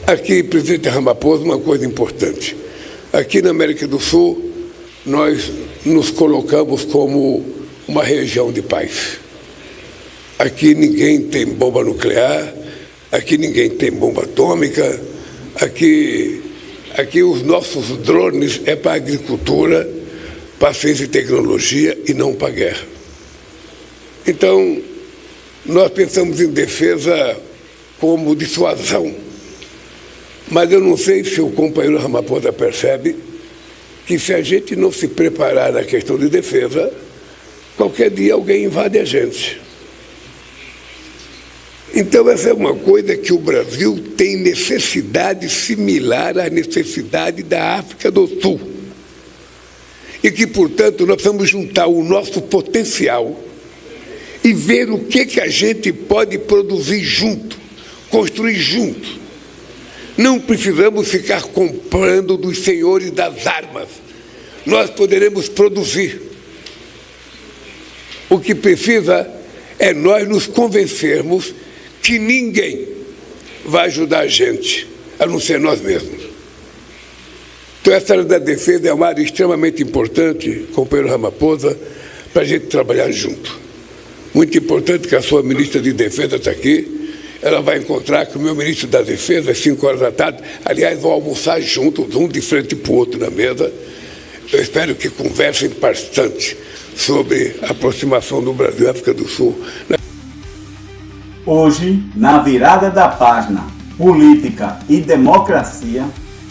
Aqui, presidente Ramaphosa, uma coisa importante. Aqui na América do Sul, nós nos colocamos como uma região de paz. Aqui ninguém tem bomba nuclear, aqui ninguém tem bomba atômica, aqui os nossos drones é para agricultura, para ciência e tecnologia e não para guerra. Então, nós pensamos em defesa como dissuasão. Mas eu não sei se o companheiro Ramaphosa percebe que se a gente não se preparar na questão de defesa, qualquer dia alguém invade a gente. Então, essa é uma coisa que o Brasil tem necessidade similar à necessidade da África do Sul. E que, portanto, nós precisamos juntar o nosso potencial e ver o que a gente pode produzir junto, construir junto. Não precisamos ficar comprando dos senhores das armas. Nós poderemos produzir. O que precisa é nós nos convencermos que ninguém vai ajudar a gente, a não ser nós mesmos. Então, essa área da defesa é uma área extremamente importante, companheiro Ramaphosa, para a gente trabalhar junto. Muito importante que a sua ministra de Defesa está aqui. Ela vai encontrar com o meu ministro da Defesa às 5 horas da tarde. Aliás, vão almoçar juntos, um de frente para o outro na mesa. Eu espero que conversem bastante sobre a aproximação do Brasil à África do Sul. Hoje, na virada da página Política e Democracia,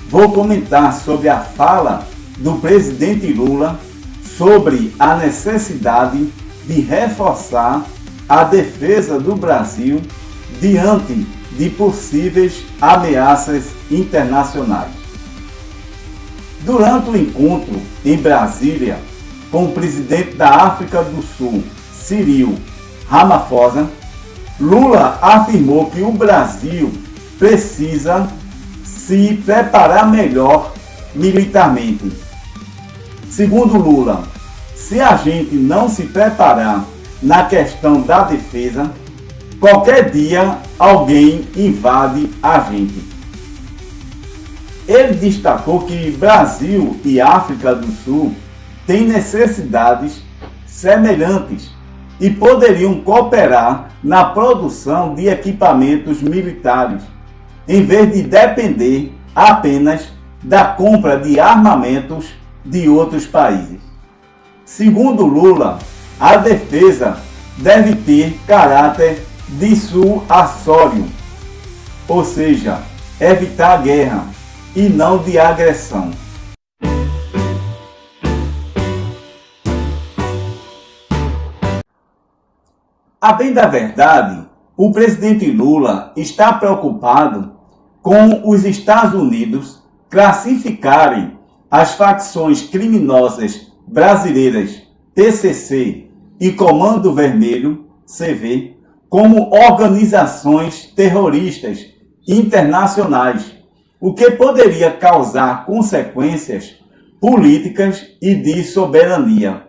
vou comentar sobre a fala do presidente Lula sobre a necessidade de reforçar a defesa do Brasil diante de possíveis ameaças internacionais. Durante o encontro em Brasília com o presidente da África do Sul, Cyril Ramaphosa, Lula afirmou que o Brasil precisa se preparar melhor militarmente. Segundo Lula, se a gente não se preparar na questão da defesa, qualquer dia alguém invade a gente. Ele destacou que Brasil e África do Sul têm necessidades semelhantes e poderiam cooperar na produção de equipamentos militares, em vez de depender apenas da compra de armamentos de outros países. Segundo Lula, a defesa deve ter caráter dissuasório, ou seja, evitar a guerra e não de agressão. A bem da verdade, o presidente Lula está preocupado com os Estados Unidos classificarem as facções criminosas brasileiras PCC e Comando Vermelho, CV, como organizações terroristas internacionais, o que poderia causar consequências políticas e de soberania.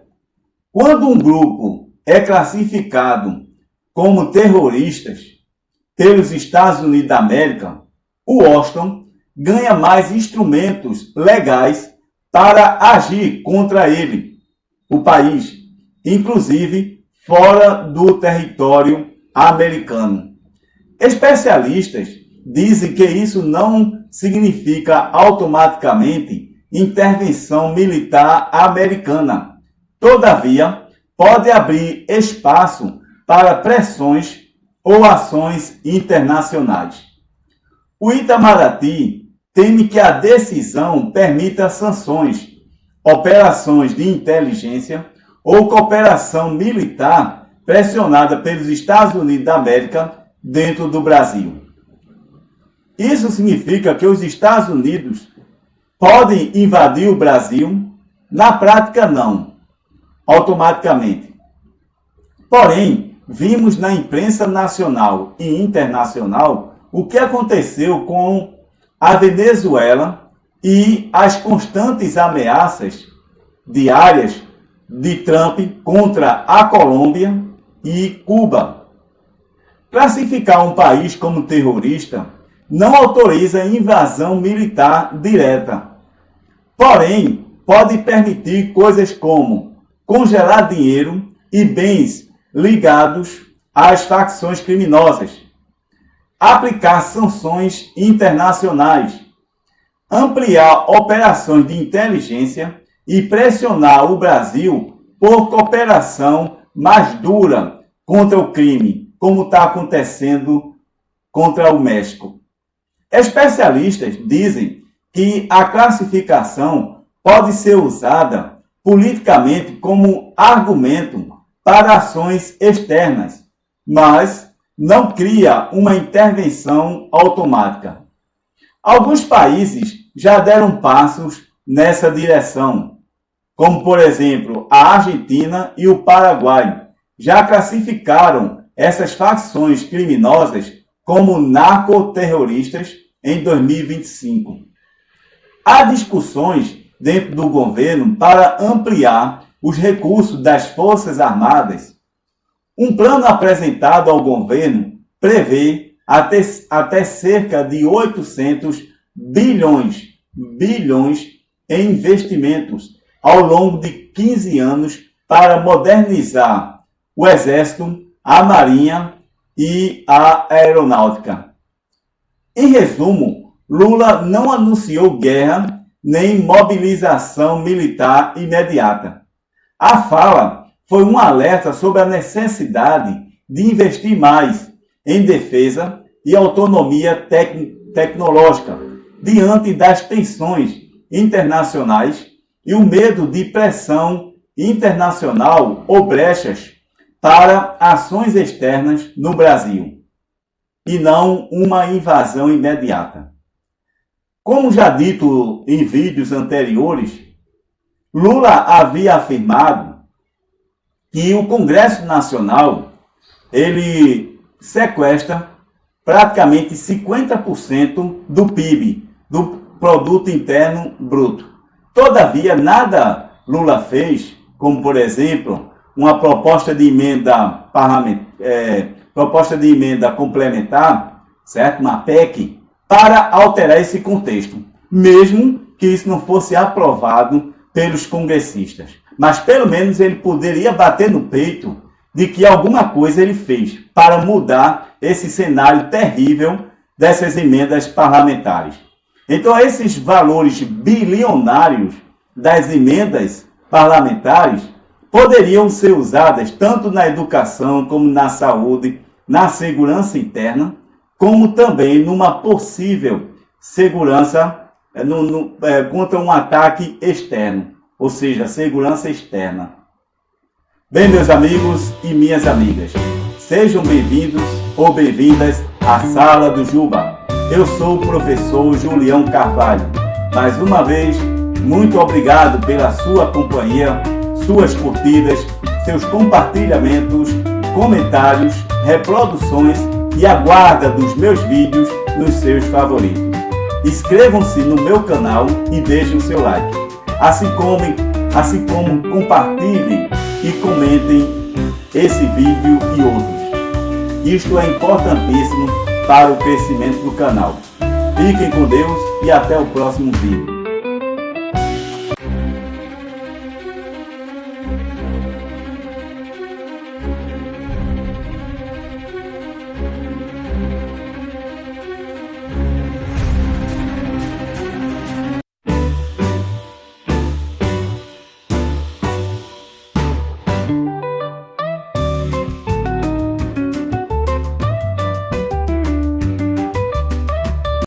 Quando um grupo é classificado como terroristas pelos Estados Unidos da América, o Washington ganha mais instrumentos legais para agir contra ele, o país, inclusive fora do território americano. Especialistas dizem que isso não significa automaticamente intervenção militar americana. Todavia, pode abrir espaço para pressões ou ações internacionais. O Itamaraty teme que a decisão permita sanções, operações de inteligência ou cooperação militar pressionada pelos Estados Unidos da América dentro do Brasil. Isso significa que os Estados Unidos podem invadir o Brasil? Na prática, não, automaticamente. Porém, vimos na imprensa nacional e internacional o que aconteceu com a Venezuela e as constantes ameaças diárias de Trump contra a Colômbia e Cuba. Classificar um país como terrorista não autoriza invasão militar direta. Porém, pode permitir coisas como congelar dinheiro e bens ligados às facções criminosas, aplicar sanções internacionais, ampliar operações de inteligência e pressionar o Brasil por cooperação mais dura contra o crime, como está acontecendo contra o México. Especialistas dizem que a classificação pode ser usada politicamente como argumento para ações externas, mas não cria uma intervenção automática. Alguns países já deram passos nessa direção, como, por exemplo, a Argentina e o Paraguai, já classificaram essas facções criminosas como narcoterroristas em 2025. Há discussões dentro do governo para ampliar os recursos das Forças Armadas. Um plano apresentado ao governo prevê até cerca de 800 bilhões em investimentos ao longo de 15 anos para modernizar o Exército, a Marinha e a Aeronáutica. Em resumo, Lula não anunciou guerra nem mobilização militar imediata. A fala foi um alerta sobre a necessidade de investir mais em defesa e autonomia tecnológica diante das tensões internacionais e o medo de pressão internacional ou brechas para ações externas no Brasil, e não uma invasão imediata. Como já dito em vídeos anteriores, Lula havia afirmado que o Congresso Nacional ele sequestra praticamente 50% do PIB, do Produto Interno Bruto. Todavia, nada Lula fez, como por exemplo, uma proposta de emenda complementar, certo? Uma PEC, para alterar esse contexto, mesmo que isso não fosse aprovado pelos congressistas. Mas pelo menos ele poderia bater no peito de que alguma coisa ele fez para mudar esse cenário terrível dessas emendas parlamentares. Então, esses valores bilionários das emendas parlamentares poderiam ser usadas tanto na educação, como na saúde, na segurança interna, como também numa possível segurança contra um ataque externo, ou seja, segurança externa. Bem, meus amigos e minhas amigas, sejam bem-vindos ou bem-vindas à Sala do Juba. Eu sou o professor Julião Carvalho. Mais uma vez, muito obrigado pela sua companhia, suas curtidas, seus compartilhamentos, comentários, reproduções e a guarda dos meus vídeos nos seus favoritos. Inscrevam-se no meu canal e deixem o seu like. Assim como compartilhem e comentem esse vídeo e outros. Isto é importantíssimo para o crescimento do canal. Fiquem com Deus e até o próximo vídeo.